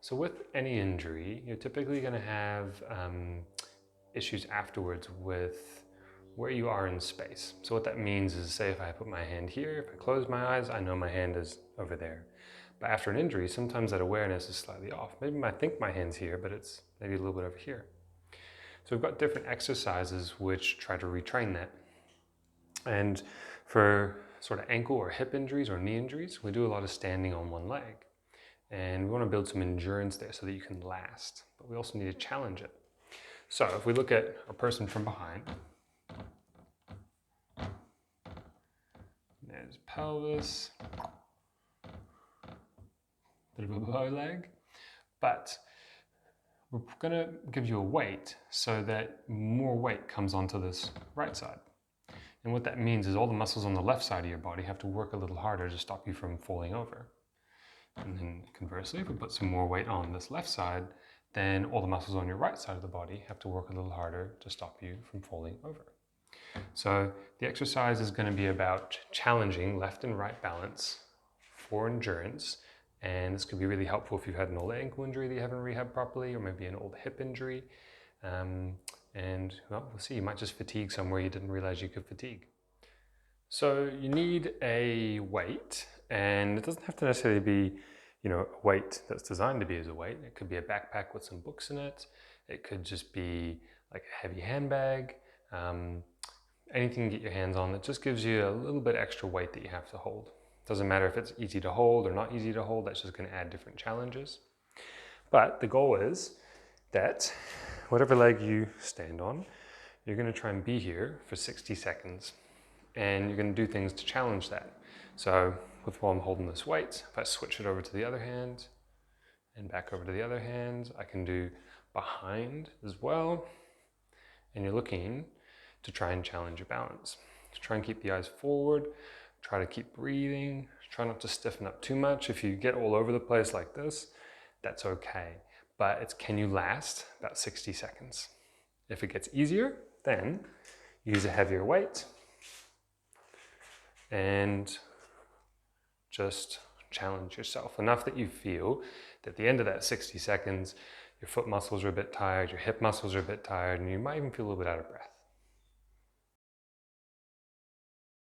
So with any injury, you're typically going to have issues afterwards with where you are in space. So what that means is, say if I put my hand here, if I close my eyes, I know my hand is over there. But after an injury, sometimes that awareness is slightly off. Maybe I think my hand's here, but it's maybe a little bit over here. So we've got different exercises which try to retrain that. And for sort of ankle or hip injuries or knee injuries, we do a lot of standing on one leg. And we want to build some endurance there so that you can last. But we also need to challenge it. So if we look at a person from behind, there's pelvis, bit of a bow leg, but we're going to give you a weight so that more weight comes onto this right side. And what that means is all the muscles on the left side of your body have to work a little harder to stop you from falling over. And then conversely, if we put some more weight on this left side, then all the muscles on your right side of the body have to work a little harder to stop you from falling over. So the exercise is going to be about challenging left and right balance for endurance. And this could be really helpful if you've had an old ankle injury that you haven't rehabbed properly, or maybe an old hip injury. And well, we'll see, you might just fatigue somewhere you didn't realize you could fatigue. So you need a weight, and it doesn't have to necessarily be, a weight that's designed to be as a weight. It could be a backpack with some books in it. It could just be like a heavy handbag. Anything you get your hands on that just gives you a little bit extra weight that you have to hold. Doesn't matter if it's easy to hold or not easy to hold, that's just going to add different challenges. But the goal is that whatever leg you stand on, you're going to try and be here for 60 seconds. And you're going to do things to challenge that. So while I'm holding this weight, if I switch it over to the other hand and back over to the other hand, I can do behind as well. And you're looking to try and challenge your balance. Try and keep the eyes forward, try to keep breathing, try not to stiffen up too much. If you get all over the place like this, that's okay. But it's, can you last about 60 seconds? If it gets easier, then use a heavier weight and just challenge yourself enough that you feel that at the end of that 60 seconds, your foot muscles are a bit tired, your hip muscles are a bit tired, and you might even feel a little bit out of breath.